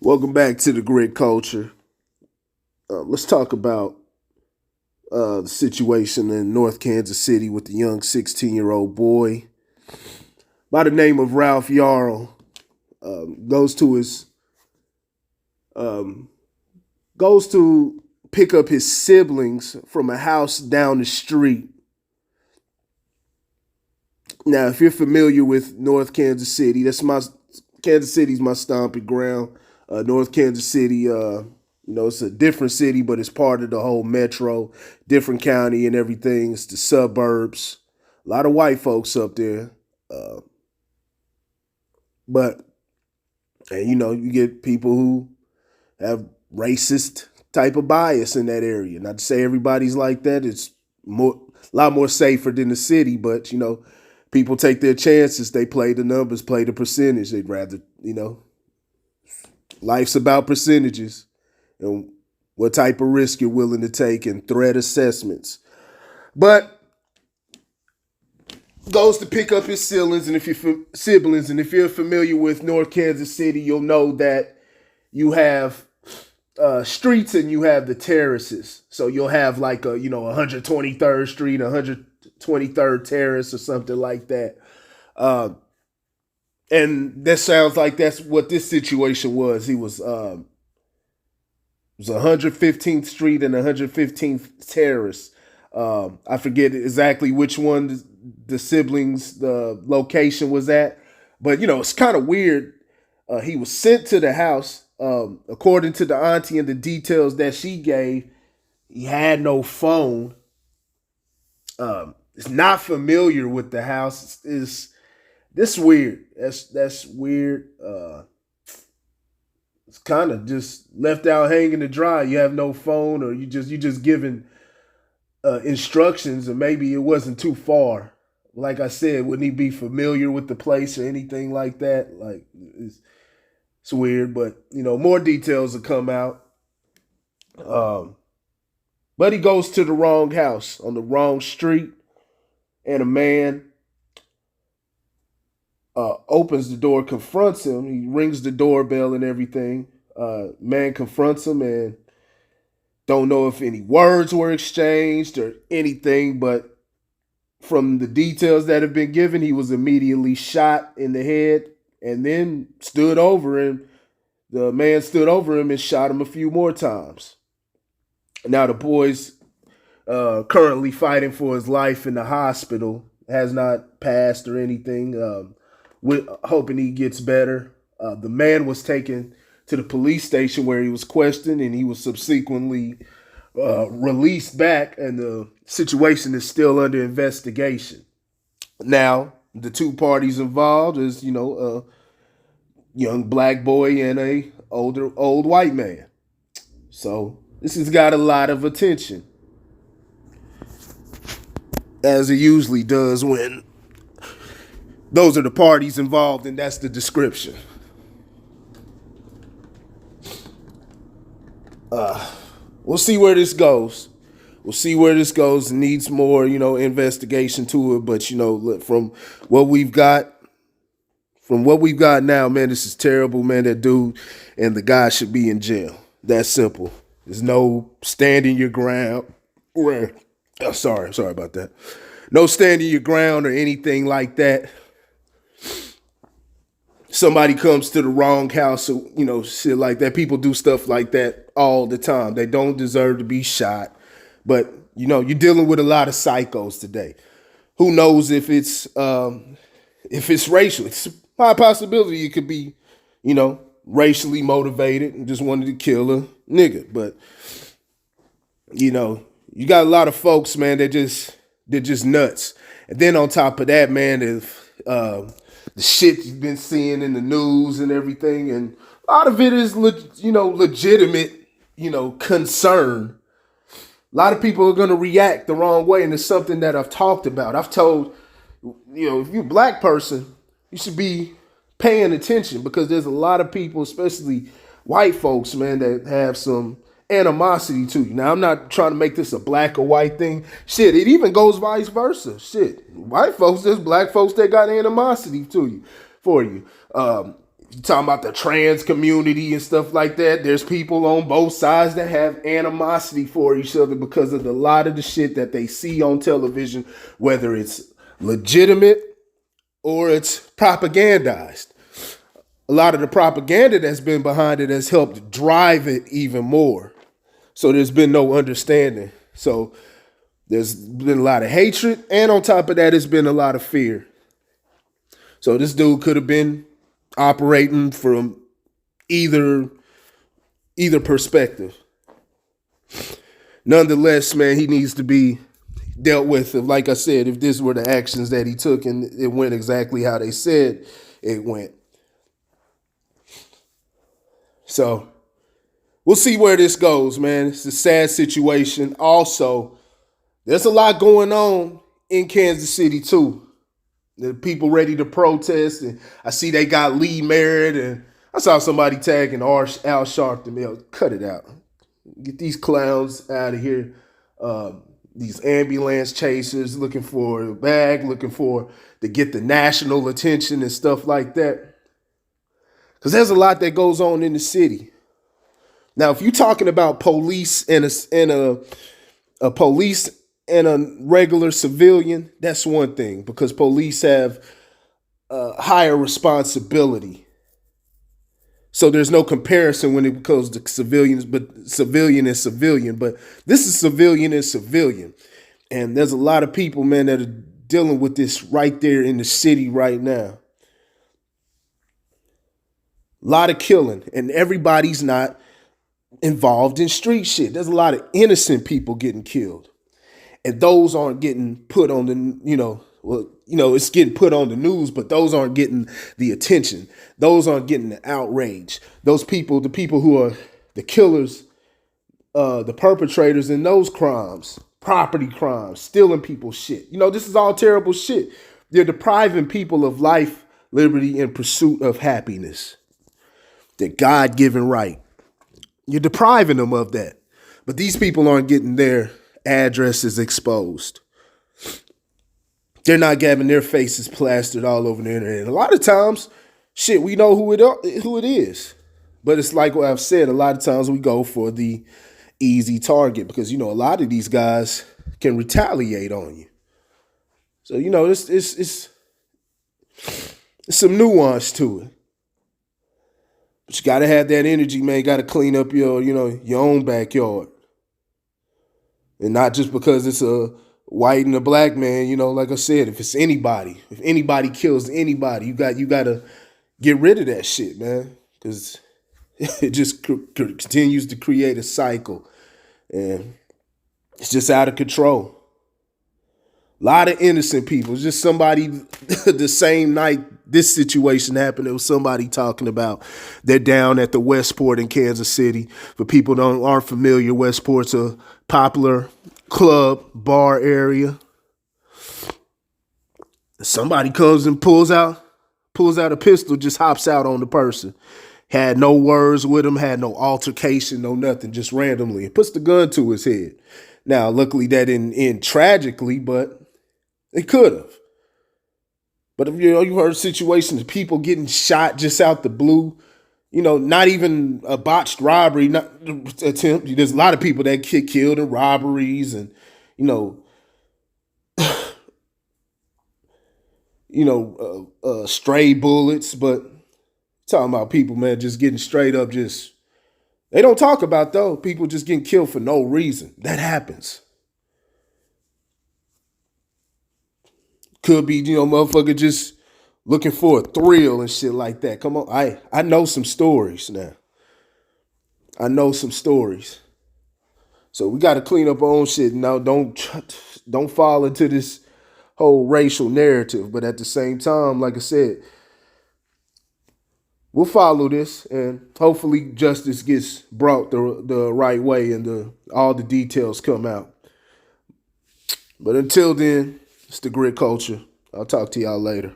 Welcome back to the grid culture. Let's talk about the situation in North Kansas City with the young 16-year-old boy by the name of Ralph Yarl. Goes to his um, goes to pick up his siblings from a house down the street. Now, if you're familiar with North Kansas City, Kansas City's my stomping ground. North Kansas City, it's a different city, but it's part of the whole metro, different county and everything. It's the suburbs. A lot of white folks up there. Uh, but, and you get people who have racist type of bias in that area. Not to say everybody's like that. It's a lot more safer than the city, but, people take their chances. They play the numbers, play the percentage. They'd rather, life's about percentages and what type of risk you're willing to take and threat assessments. But goes to pick up his siblings, and if you're familiar with North Kansas City, you'll know that you have streets and you have the terraces. So you'll have like 123rd Street, 123rd Terrace, or something like that. And that sounds like that's what this situation was. It was 115th Street and 115th Terrace. I forget exactly which one the siblings, the location was at, but it's kind of weird. He was sent to the house. According to the auntie and the details that she gave, he had no phone. Is not familiar with the house. Is this weird? That's weird. It's kind of just left out hanging to dry. You have no phone, or you just given instructions, and maybe it wasn't too far. Like I said, wouldn't he be familiar with the place or anything like that? Like it's weird, but more details will come out. But he goes to the wrong house on the wrong street, and a man opens the door, confronts him. He rings the doorbell and everything. Man confronts him and don't know if any words were exchanged or anything, but from the details that have been given, he was immediately shot in the head and then stood over him. The man stood over him and shot him a few more times. Now the boy's currently fighting for his life in the hospital. Has not passed or anything. Hoping he gets better. The man was taken to the police station where he was questioned, and he was subsequently released back, and the situation is still under investigation. Now, the two parties involved is, a young black boy and a old white man. So this has got a lot of attention, as it usually does when those are the parties involved, and that's the description. We'll see where this goes. We'll see where this goes. It needs more, investigation to it. But from what we've got, now, man, this is terrible, man. That dude and the guy should be in jail. That's simple. There's no standing your ground. Sorry about that. No standing your ground or anything like that. Somebody comes to the wrong house, or, shit like that. People do stuff like that all the time. They don't deserve to be shot. But, you're dealing with a lot of psychos today. Who knows if it's racial? It's a high possibility it could be, racially motivated and just wanted to kill a nigga. But, you got a lot of folks, man, they're just nuts. And then on top of that, man, if the shit you've been seeing in the news and everything, and a lot of it is, legitimate, concern. A lot of people are going to react the wrong way, and it's something that I've talked about. I've told, if you're a black person, you should be paying attention, because there's a lot of people, especially white folks, man, that have some animosity to you. Now, I'm not trying to make this a black or white thing. Shit, it even goes vice versa. Shit, white folks, there's black folks that got animosity for you. You talking about the trans community and stuff like that. There's people on both sides that have animosity for each other because of a lot of the shit that they see on television, whether it's legitimate or it's propagandized. A lot of the propaganda that's been behind it has helped drive it even more. So there's been no understanding. So there's been a lot of hatred, and on top of that, it's been a lot of fear. So this dude could have been operating from either perspective. Nonetheless, man, he needs to be dealt with. Like I said, if this were the actions that he took and it went exactly how they said it went. So we'll see where this goes, man. It's a sad situation. Also, there's a lot going on in Kansas City too. The people ready to protest, and I see they got Lee Merritt, and I saw somebody tagging Al Sharpton. Cut it out. Get these clowns out of here. These ambulance chasers looking for a bag, looking for to get the national attention and stuff like that. Because there's a lot that goes on in the city. Now, if you're talking about police and a police and a regular civilian, that's one thing, because police have a higher responsibility. So there's no comparison when it goes to civilians, but civilian is civilian. But this is civilian is civilian. And there's a lot of people, man, that are dealing with this right there in the city right now. A lot of killing, and everybody's not involved in street shit. There's a lot of innocent people getting killed. And those aren't getting put on the, it's getting put on the news, but those aren't getting the attention. Those aren't getting the outrage. Those people, the people who are the killers, the perpetrators in those crimes, property crimes, stealing people's shit. This is all terrible shit. They're depriving people of life, liberty, and pursuit of happiness. The God-given right. You're depriving them of that. But these people aren't getting their addresses exposed. They're not having their faces plastered all over the internet. A lot of times, shit, we know who it is. But it's like what I've said, a lot of times we go for the easy target because, a lot of these guys can retaliate on you. So, it's some nuance to it. But you got to have that energy, man. You got to clean up your own backyard. And not just because it's a white and a black man, like I said, if it's anybody, if anybody kills anybody, you got to get rid of that shit, man. Because it just continues to create a cycle. And it's just out of control. A lot of innocent people. It's just somebody the same night this situation happened, there was somebody talking about they're down at the Westport in Kansas City. For people who aren't familiar, Westport's a popular club, bar area. Somebody comes and pulls out a pistol, just hops out on the person. Had no words with him, had no altercation, no nothing, just randomly. It puts the gun to his head. Now, luckily that didn't end tragically, but it could have. But if you've heard situations of people getting shot just out the blue, not even a botched robbery, not attempt. There's a lot of people that get killed in robberies and, stray bullets. But talking about people, man, just getting straight up, they don't talk about though. People just getting killed for no reason. That happens. Could be, motherfucker just looking for a thrill and shit like that. Come on. I know some stories now. I know some stories. So we got to clean up our own shit. Now, don't fall into this whole racial narrative. But at the same time, like I said, we'll follow this and hopefully justice gets brought the right way and all the details come out. But until then, it's the grit culture. I'll talk to y'all later.